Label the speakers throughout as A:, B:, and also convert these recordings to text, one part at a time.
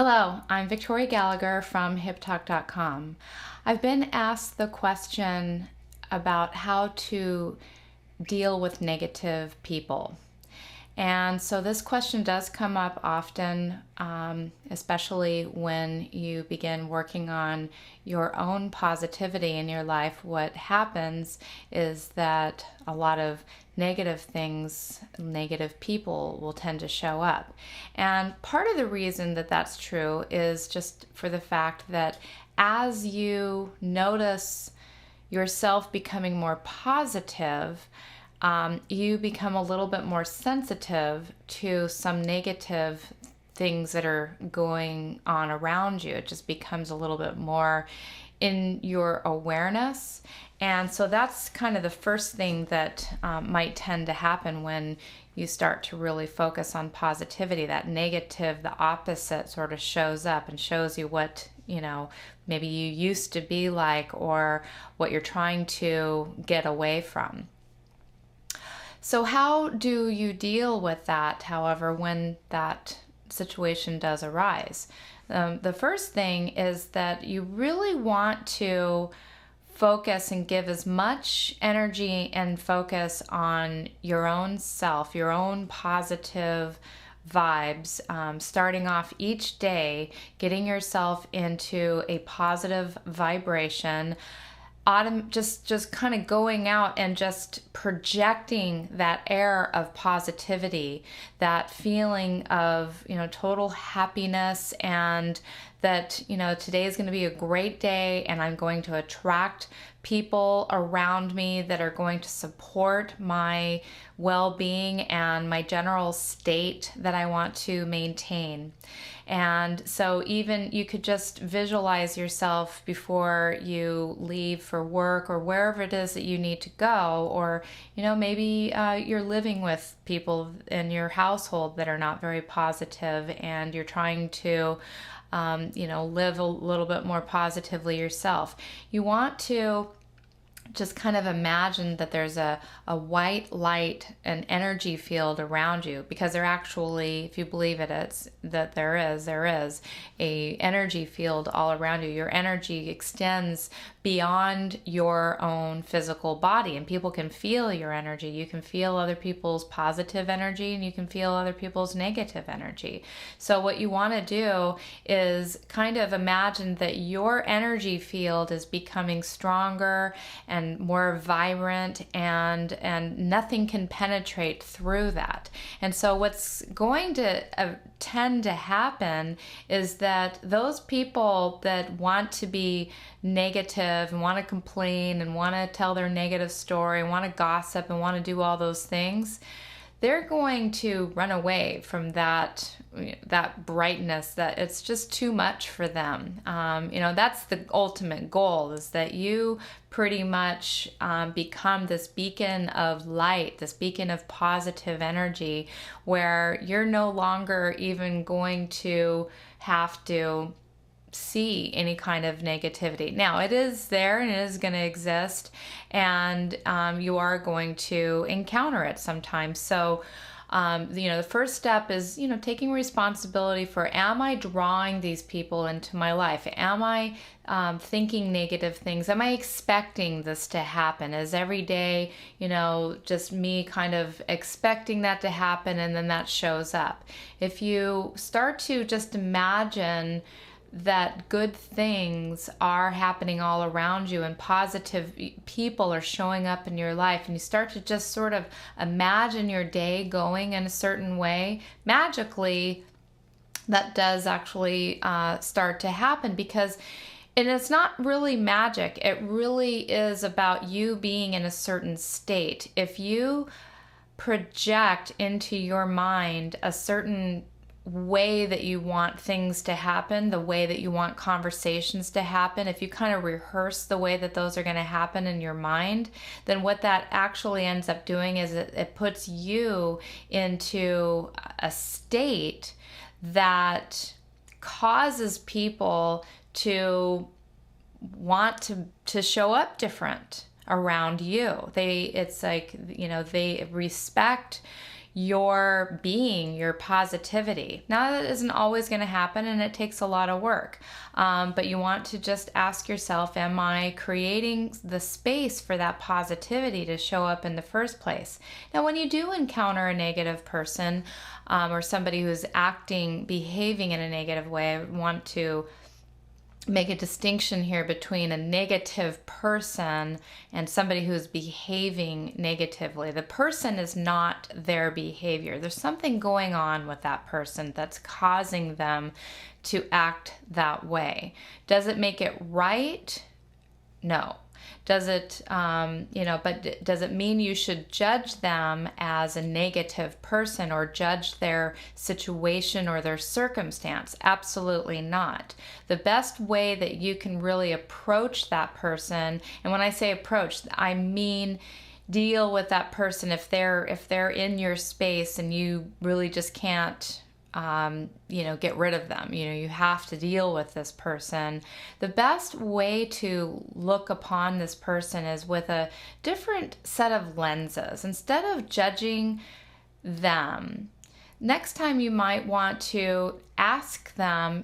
A: Hello, I'm Victoria Gallagher from HipTalk.com. I've been asked the question about how to deal with negative people. And so this question does come up often, especially when you begin working on your own positivity in your life. What happens is that a lot of negative things, negative people will tend to show up. And part of the reason that that's true is just for the fact that as you notice yourself becoming more positive, you become a little bit more sensitive to some negative things that are going on around you. It just becomes a little bit more in your awareness. And so that's kind of the first thing that might tend to happen when you start to really focus on positivity. That negative, the opposite, sort of shows up and shows you what, maybe you used to be like or what you're trying to get away from. So how do you deal with that, however, when that situation does arise? The first thing is that you really want to focus and give as much energy and focus on your own self, your own positive vibes, starting off each day, getting yourself into a positive vibration, just kind of going out and just projecting that air of positivity, that feeling of, total happiness, and that, today is going to be a great day and I'm going to attract people around me that are going to support my well-being and my general state that I want to maintain. And so even you could just visualize yourself before you leave for work or wherever it is that you need to go, or maybe you're living with people in your household that are not very positive and you're trying to live a little bit more positively yourself. You want to just kind of imagine that there's a white light, an energy field around you, because there actually, if you believe there is a energy field all around you. Your energy extends beyond your own physical body, and people can feel your energy. You can feel other people's positive energy and you can feel other people's negative energy. So what you want to do is kind of imagine that your energy field is becoming stronger and more vibrant, and nothing can penetrate through that. And so what's going to tend to happen is that those people that want to be negative and want to complain and want to tell their negative story and want to gossip and want to do all those things, they're going to run away from that brightness, that it's just too much for them. That's the ultimate goal, is that you pretty much become this beacon of light, this beacon of positive energy, where you're no longer even going to have to see any kind of negativity. Now, it is there and it is going to exist, and you are going to encounter it sometimes. So, the first step is, taking responsibility for, am I drawing these people into my life? Am I thinking negative things? Am I expecting this to happen? Is every day, just me kind of expecting that to happen and then that shows up? If you start to just imagine that good things are happening all around you and positive people are showing up in your life, and you start to just sort of imagine your day going in a certain way, magically that does actually start to happen. Because it's not really magic, it really is about you being in a certain state. If you project into your mind a certain way that you want things to happen, the way that you want conversations to happen, if you kind of rehearse the way that those are going to happen in your mind, then what that actually ends up doing is it puts you into a state that causes people to want to show up different around you. They respect your being, your positivity. Now, that isn't always going to happen, and it takes a lot of work. But you want to just ask yourself, am I creating the space for that positivity to show up in the first place? Now, when you do encounter a negative person or somebody who's behaving in a negative way, I want to make a distinction here between a negative person and somebody who's behaving negatively. The person is not their behavior. There's something going on with that person that's causing them to act that way. Does it make it right? No. Does it, but does it mean you should judge them as a negative person or judge their situation or their circumstance? Absolutely not. The best way that you can really approach that person, and when I say approach, I mean deal with that person if they're in your space and you really just can't get rid of them. You have to deal with this person. The best way to look upon this person is with a different set of lenses. Instead of judging them, next time you might want to ask them,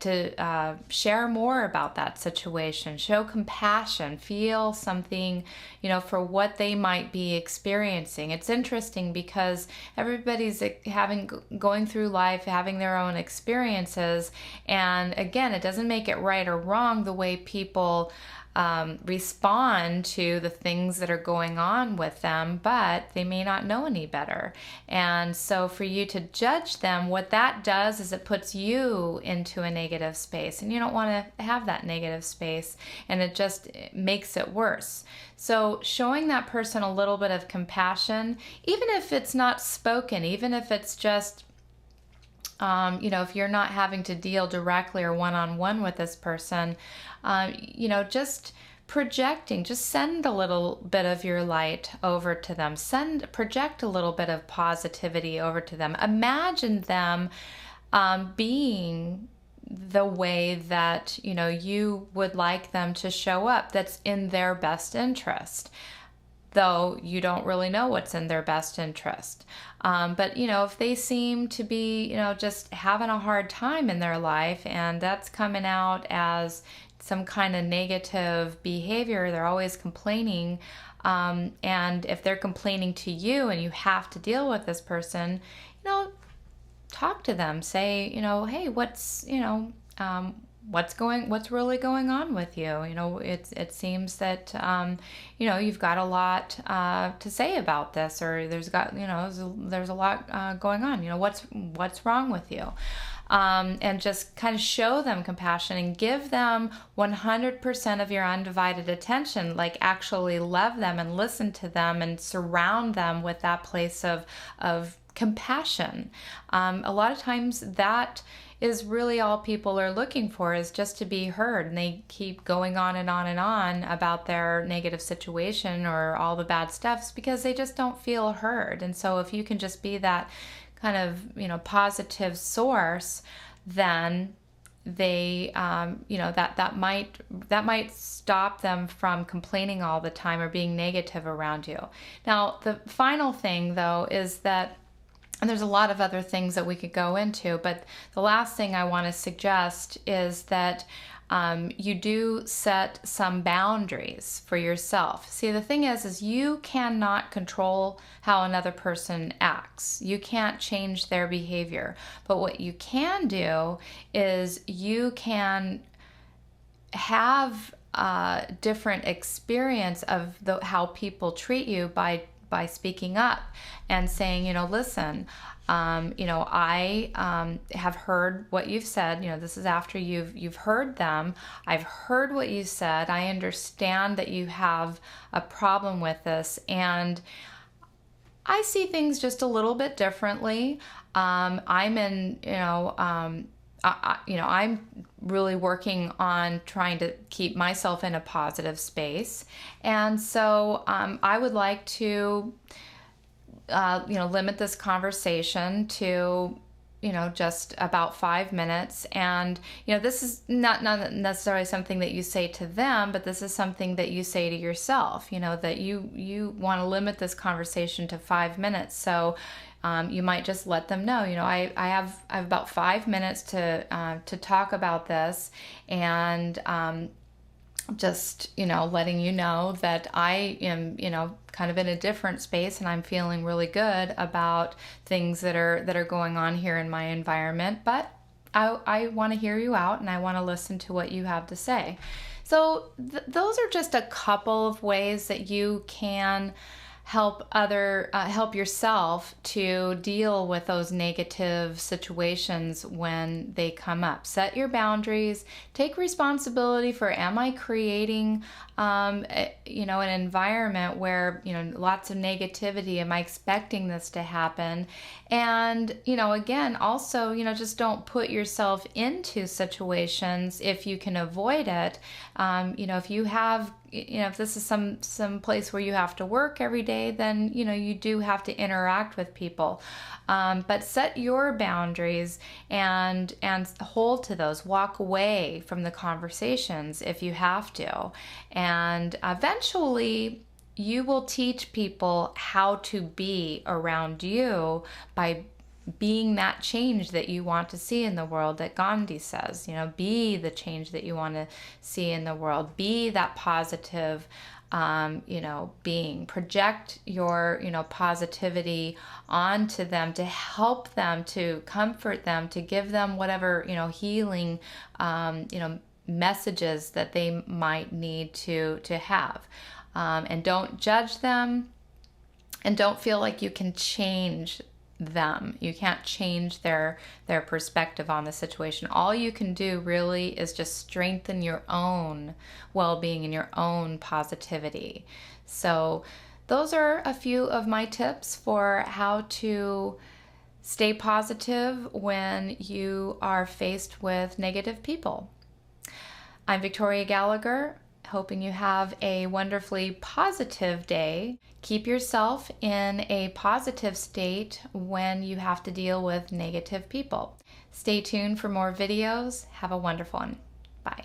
A: to share more about that situation, show compassion, feel something, for what they might be experiencing. It's interesting because everybody's going through life, having their own experiences. And again, it doesn't make it right or wrong the way people respond to the things that are going on with them, but they may not know any better. And so for you to judge them, what that does is it puts you into a negative space, and you don't want to have that negative space, and it just makes it worse. So showing that person a little bit of compassion, even if it's not spoken, even if it's just if you're not having to deal directly or one-on-one with this person, just projecting, just send a little bit of your light over to them. Project a little bit of positivity over to them. Imagine them being the way that, you would like them to show up, that's in their best interest. Though you don't really know what's in their best interest. But, if they seem to be, just having a hard time in their life, and that's coming out as some kind of negative behavior, they're always complaining. And if they're complaining to you and you have to deal with this person, talk to them. Say, hey, what's really going on with you? It seems that you've got a lot to say about this, or there's a lot going on. What's wrong with you? And just kind of show them compassion and give them 100% of your undivided attention. Like, actually love them and listen to them and surround them with that place of compassion. A lot of times that is really all people are looking for, is just to be heard. And they keep going on and on and on about their negative situation or all the bad stuffs because they just don't feel heard. And so if you can just be that kind of, positive source, then they, that might stop them from complaining all the time or being negative around you. Now, the final thing though is that, and there's a lot of other things that we could go into, but the last thing I want to suggest is that you do set some boundaries for yourself. See, the thing is you cannot control how another person acts. You can't change their behavior. But what you can do is you can have a different experience of how people treat you by speaking up and saying, listen, I have heard what you've said. This is after you've heard them. I've heard what you said. I understand that you have a problem with this, and I see things just a little bit differently. I'm really working on trying to keep myself in a positive space. And so I would like to, limit this conversation to just about 5 minutes. And, this is not necessarily something that you say to them, but this is something that you say to yourself, that you want to limit this conversation to 5 minutes. So you might just let them know, I have about 5 minutes to talk about this, and just letting you know that I am kind of in a different space, and I'm feeling really good about things that are going on here in my environment, but I want to hear you out, and I want to listen to what you have to say. So those are just a couple of ways that you can help yourself to deal with those negative situations when they come up. Set your boundaries. Take responsibility for, am I creating an environment where lots of negativity? Am I expecting this to happen? And again, also just don't put yourself into situations if you can avoid it. If you have if this is some place where you have to work every day, then you do have to interact with people. But set your boundaries and hold to those. Walk away from the conversations if you have to. And eventually you will teach people how to be around you by being that change that you want to see in the world, that Gandhi says, be the change that you want to see in the world. Be that positive, being. Project your, positivity onto them to help them, to comfort them, to give them whatever, healing, messages that they might need to have. And don't judge them, and don't feel like you can change them. You can't change their perspective on the situation. All you can do really is just strengthen your own well-being and your own positivity. So those are a few of my tips for how to stay positive when you are faced with negative people. I'm Victoria Gallagher, hoping you have a wonderfully positive day. Keep yourself in a positive state when you have to deal with negative people. Stay tuned for more videos. Have a wonderful one. Bye.